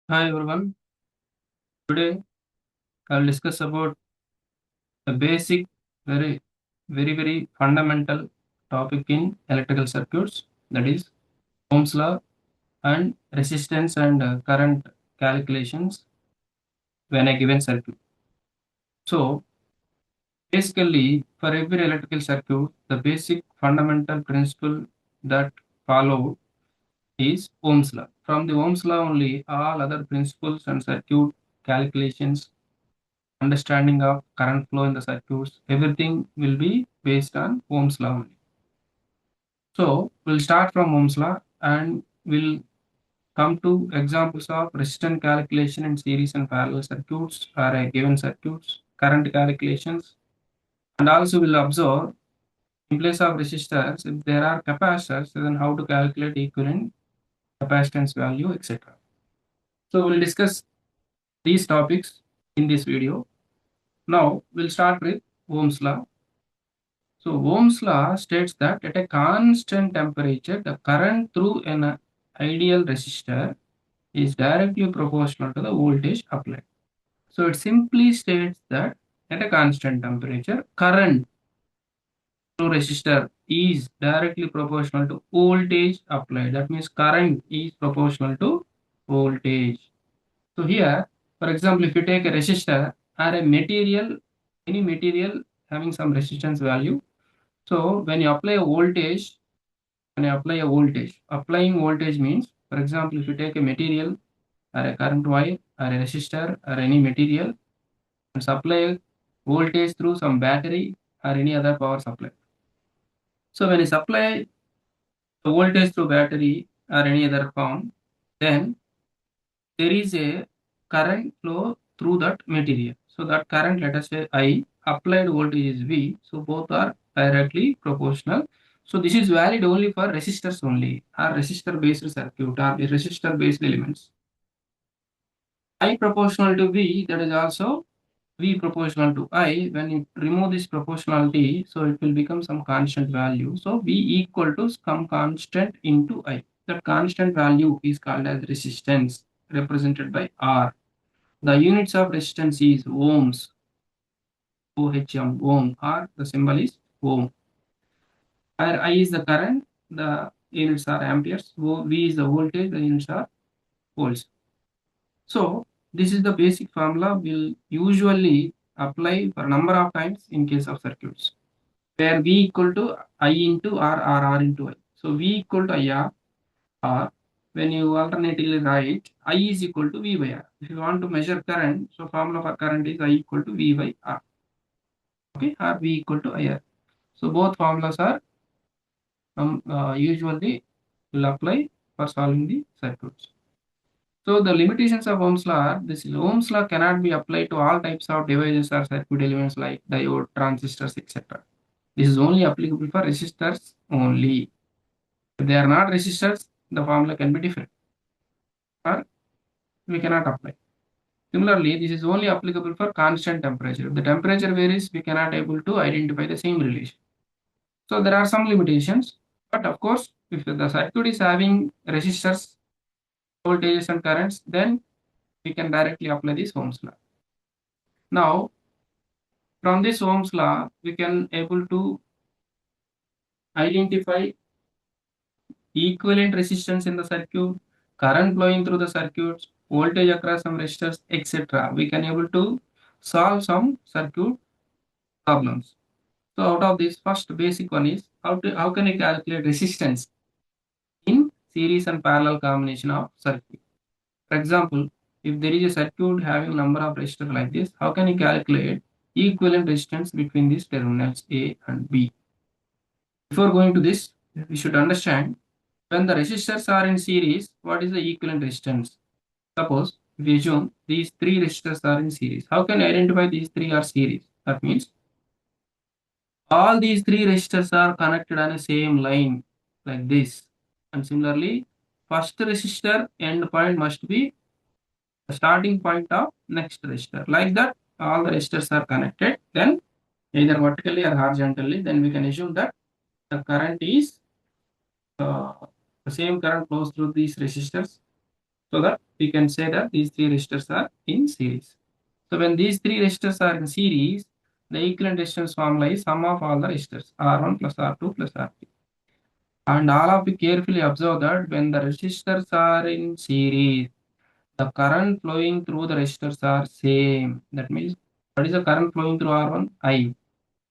Hi everyone. Today I will discuss about the basic, very fundamental topic in electrical circuits, that is Ohm's law and resistance and current calculations when a given circuit. So basically, for every electrical circuit, the basic fundamental principle that follow is Ohm's law. From the Ohm's law only, all other principles and circuit calculations, understanding of current flow in the circuits, everything will be based on Ohm's law only. So we'll start from Ohm's law and we'll come to examples of resistance calculation in series and parallel circuits or a given circuits, current calculations, and also we'll observe in place of resistors, if there are capacitors, then how to calculate equivalent capacitance value, etc. So we'll discuss these topics in this video. Now we'll start with Ohm's law. So Ohm's law states that at a constant temperature, the current through an ideal resistor is directly proportional to the voltage applied. So it simply states that at a constant temperature, current through resistor is directly proportional to voltage applied. That means current is proportional to voltage. So here, for example, if you take a resistor or a material, any material having some resistance value, so when you apply a voltage, applying voltage means, for example, if you take a material or a current wire or a resistor or any material and supply voltage through some battery or any other power supply. So when you supply the voltage through battery or any other form, then there is a current flow through that material. So that current, let us say I, applied voltage is V, so both are directly proportional. So this is valid only for resistors only, or resistor based circuit, or the resistor based elements. I proportional to V, that is also V proportional to I. When you remove this proportionality, so it will become some constant value. So V equal to some constant into I. That constant value is called as resistance, represented by R. The units of resistance is ohms, OHM, ohm, or the symbol is ohm. Where I is the current, the units are amperes. V is the voltage, the units are volts. So this is the basic formula we'll usually apply for a number of times in case of circuits, where V equal to I into R or R into I. So V equal to IR, or when you alternatively write I is equal to V by R. If you want to measure current, so formula for current is I equal to V by R. Okay, or V equal to IR. So both formulas are usually will apply for solving the circuits. So the limitations of Ohm's law are this: Ohm's law cannot be applied to all types of devices or circuit elements like diode, transistors, etc. This is only applicable for resistors only. If they are not resistors, the formula can be different, or we cannot apply. Similarly, this is only applicable for constant temperature. If the temperature varies, we cannot able to identify the same relation. So there are some limitations, but of course, if the circuit is having resistors, voltages and currents, then we can directly apply this Ohm's law. Now, from this Ohm's law, we can able to identify equivalent resistance in the circuit, current flowing through the circuits, voltage across some resistors, etc. We can able to solve some circuit problems. So out of this, first basic one is how can you calculate resistance in series and parallel combination of circuit. For example, if there is a circuit having number of resistors like this, how can you calculate equivalent resistance between these terminals A and B? Before going to this, we should understand when the resistors are in series, what is the equivalent resistance? Suppose if we assume these three resistors are in series, how can you identify these three are series? That means all these three resistors are connected on the same line like this. And similarly, first resistor end point must be the starting point of next resistor. Like that, all the resistors are connected. Then either vertically or horizontally, then we can assume that the current is uh, the same current flows through these resistors. So that we can say that these three resistors are in series. So when these three resistors are in series, the equivalent resistance formula is sum of all the resistors R1 plus R2 plus R3. And all of you carefully observe that when the resistors are in series, the current flowing through the resistors are same. That means what is the current flowing through R1? I.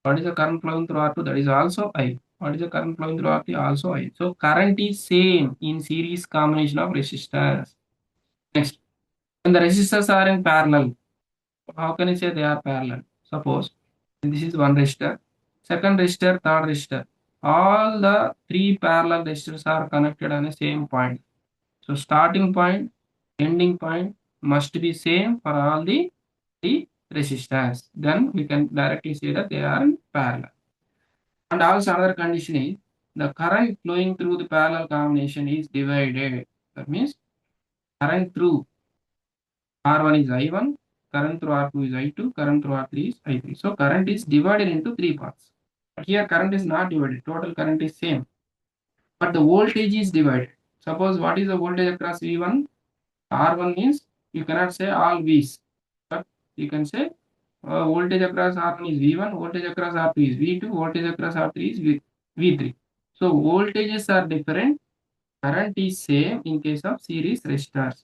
What is the current flowing through R2? That is also I. What is the current flowing through R3? Also I. So current is same in series combination of resistors. Next, when the resistors are in parallel, how can you say they are parallel? Suppose this is one resistor, second resistor, third resistor. All the three parallel resistors are connected on the same point. So starting point, ending point must be same for all the three resistors. Then we can directly say that they are in parallel. And also another condition is the current flowing through the parallel combination is divided. That means current through R1 is I1, current through R2 is I2, current through R3 is I3. So current is divided into three parts. But here current is not divided. Total current is same. But the voltage is divided. Suppose what is the voltage across V1? R1 means you cannot say all V's. But you can say voltage across R1 is V1, voltage across R2 is V2, voltage across R3 is V3. So voltages are different. Current is same in case of series resistors.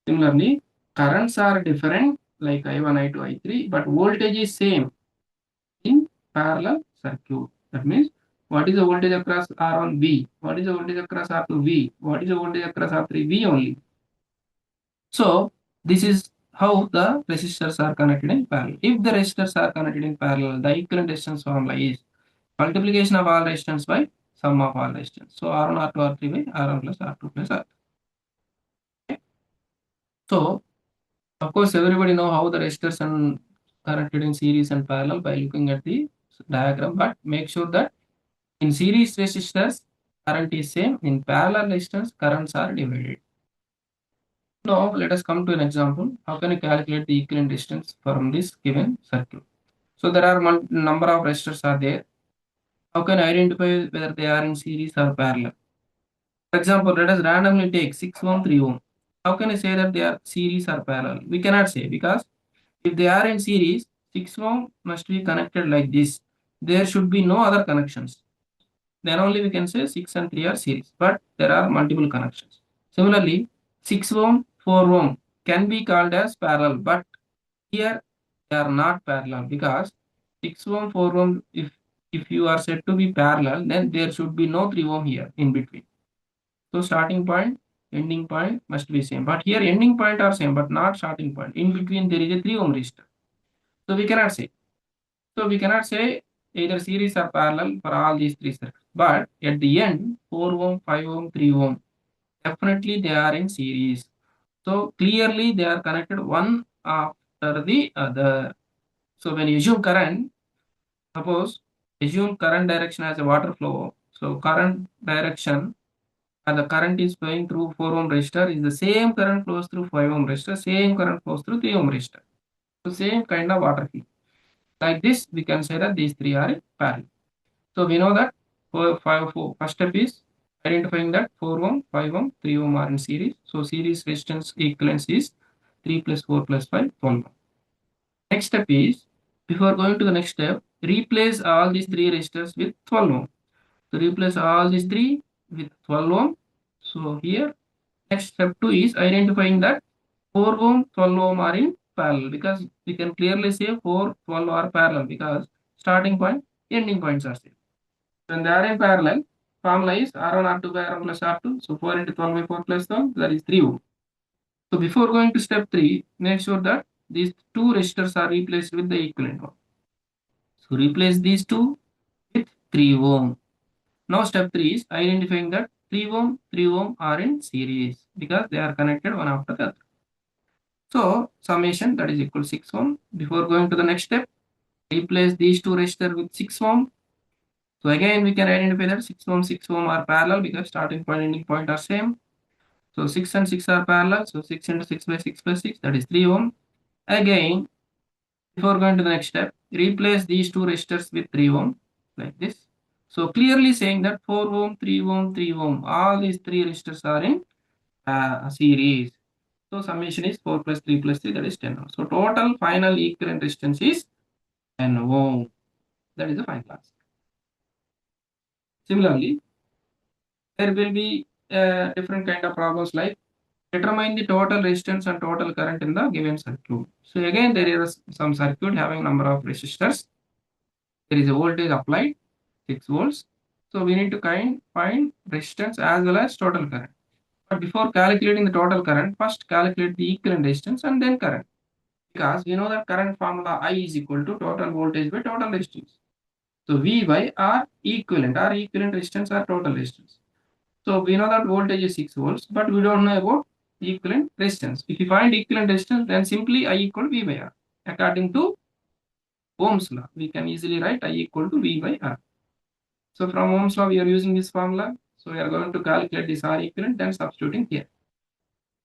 Similarly, currents are different like I1, I2, I3, but voltage is same in parallel circuit. That means what is the voltage across R1? V. What is the voltage across R2? V. What is the voltage across R3? V only. So this is how the resistors are connected in parallel. If the resistors are connected in parallel, the equivalent resistance formula is multiplication of all resistance by sum of all resistance. So R1, R2, R3 by R1 plus R2 plus R3. Okay. So of course, everybody know how the resistors are connected in series and parallel by looking at the diagram. But make sure that in series resistors, current is same. In parallel resistors, currents are divided. Now, let us come to an example. How can you calculate the equivalent resistance from this given circuit? So there are number of resistors are there. How can I identify whether they are in series or parallel? For example, let us randomly take 6 ohm, 3 ohm. How can I say that they are series or parallel? We cannot say because if they are in series, 6 ohm must be connected like this. There should be no other connections. Then only we can say 6 and 3 are series. But there are multiple connections. Similarly, 6 ohm, 4 ohm can be called as parallel. But here they are not parallel because 6 ohm, 4 ohm, if you are said to be parallel, then there should be no 3 ohm here in between. So starting point, ending point must be same. But here ending point are same, but not starting point. In between there is a 3 ohm resistor. So we cannot say. So we cannot say either series or parallel for all these three circuits. But at the end, 4 ohm, 5 ohm, 3 ohm, definitely they are in series. So clearly they are connected one after the other. So when you assume current, suppose assume current direction as a water flow. So current direction and the current is flowing through 4 ohm resistor is the same current flows through 5 ohm resistor, same current flows through 3 ohm resistor. So same kind of water flow. Like this, we can say that these three are in parallel. So we know that first step is identifying that 4 ohm, 5 ohm, 3 ohm are in series. So series resistance equivalence is 3 plus 4 plus 5, 12 ohm. Next step is, before going to the next step, replace all these three resistors with 12 ohm. So replace all these three with 12 ohm. So here, next step 2 is identifying that 4 ohm, 12 ohm are in parallel because we can clearly say 4, 12 are parallel because starting point, ending points are same. When they are in parallel, formula is R1 R2 by R1 plus R2. So 4 into 12 by 4 plus 12, that is 3 ohm. So before going to step 3, make sure that these two resistors are replaced with the equivalent one. So replace these two with 3 ohm. Now step 3 is identifying that 3 ohm, 3 ohm are in series because they are connected one after the other. So summation that is equal to 6 ohm. Before going to the next step, replace these two resistors with 6 ohm. So again we can identify that 6 ohm are parallel because starting point and ending point are same. So 6 and 6 are parallel. So 6 into 6 by 6 plus 6, that is 3 ohm. Again, before going to the next step, replace these two resistors with 3 ohm like this. So clearly saying that 4 ohm, 3 ohm, 3 ohm, all these three resistors are in series. So summation is 4 plus 3 plus 3, that is 10 ohm. So total final equivalent resistance is 10 ohm. That is the final answer. Similarly, there will be different kind of problems like determine the total resistance and total current in the given circuit. So again, there is some circuit having number of resistors. There is a voltage applied, 6 volts. So we need to find resistance as well as total current. But before calculating the total current, first calculate the equivalent resistance and then current. Because we know that current formula I is equal to total voltage by total resistance. So V by R equivalent resistance or total resistance. So we know that voltage is 6 volts, but we don't know about equivalent resistance. If you find equivalent resistance, then simply I equal to V by R. According to Ohm's law, we can easily write I equal to V by R. So from Ohm's law, we are using this formula. So we are going to calculate this R equivalent, then substituting here.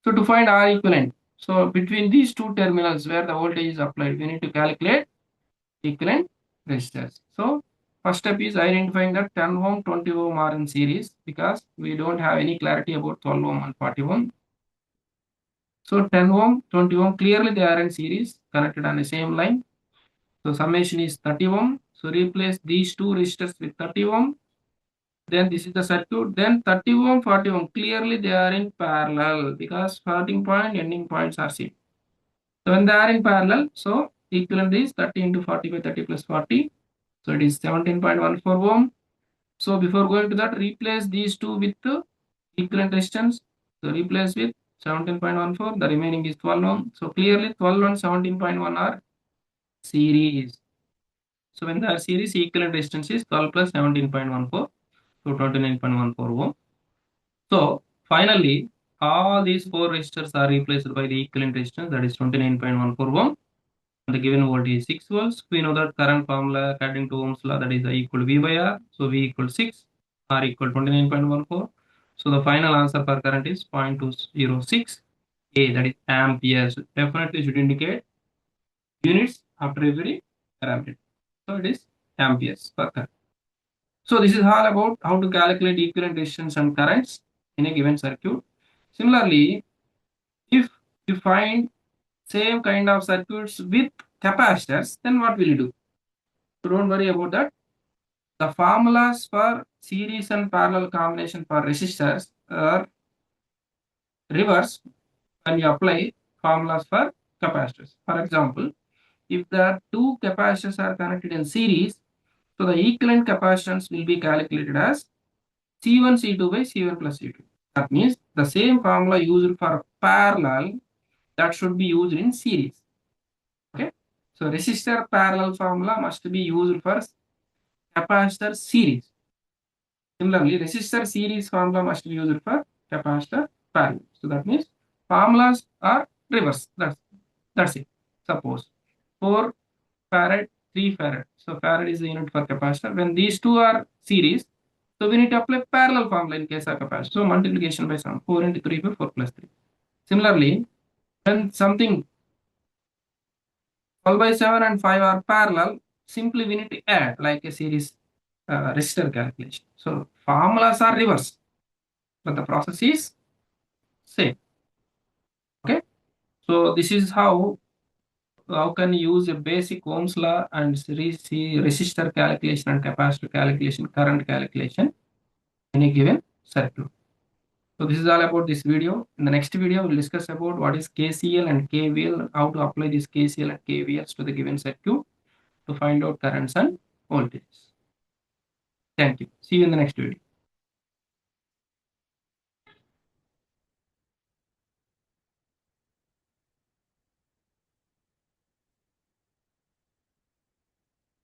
So to find R equivalent, so between these two terminals where the voltage is applied, we need to calculate equivalent resistors. So first step is identifying that 10 ohm, 20 ohm are in series because we don't have any clarity about 12 ohm and 40 ohm. So 10 ohm, 20 ohm, clearly they are in series connected on the same line. So summation is 30 ohm. So replace these two resistors with 30 ohm. Then this is the circuit. Then 30 ohm, 40 ohm, clearly they are in parallel because starting point, ending points are same. So when they are in parallel, so equivalent is 30 into 40 by 30 plus 40. So it is 17.14 ohm. So before going to that, replace these two with the equivalent resistance. So replace with 17.14. The remaining is 12 ohm. So clearly 12 and 17.1 are series. So when they are series, equivalent resistance is 12 plus 17.14. So 29.14 ohm. So finally, all these four resistors are replaced by the equivalent resistance, that is 29.14 ohm. The given voltage is 6 volts. We know that current formula according to Ohm's law, that is I equal to V by R. So V equal to 6, R equal to 29.14. So the final answer for current is 0.206 A, that is amperes. Definitely should indicate units after every parameter. So it is amperes per current. So this is all about how to calculate equivalent resistance and currents in a given circuit. Similarly, if you find same kind of circuits with capacitors, then what will you do? So don't worry about that. The formulas for series and parallel combination for resistors are reversed when you apply formulas for capacitors. For example, if the two capacitors are connected in series, so the equivalent capacitance will be calculated as C1 C2 by C1 plus C2. That means the same formula used for parallel that should be used in series. Okay. So resistor parallel formula must be used for capacitor series. Similarly, resistor series formula must be used for capacitor parallel. So that means formulas are reversed. That's it. Suppose 4 farad, 3 farad. So farad is the unit for capacitor. When these two are series, so we need to apply parallel formula in case of capacitor. So multiplication by sum, 4 into 3 by 4 plus 3. Similarly, when something 12 by 7 and 5 are parallel, simply we need to add like a series resistor calculation. So formulas are reversed, but the process is same. Okay. So this is how can you use a basic Ohm's law and series resistor calculation and capacitor calculation, current calculation in a given circuit. So this is all about this video. In the next video, we'll discuss about what is KCL and KVL, how to apply this KCL and KVLs to the given circuit to find out currents and voltages. Thank you. See you in the next video.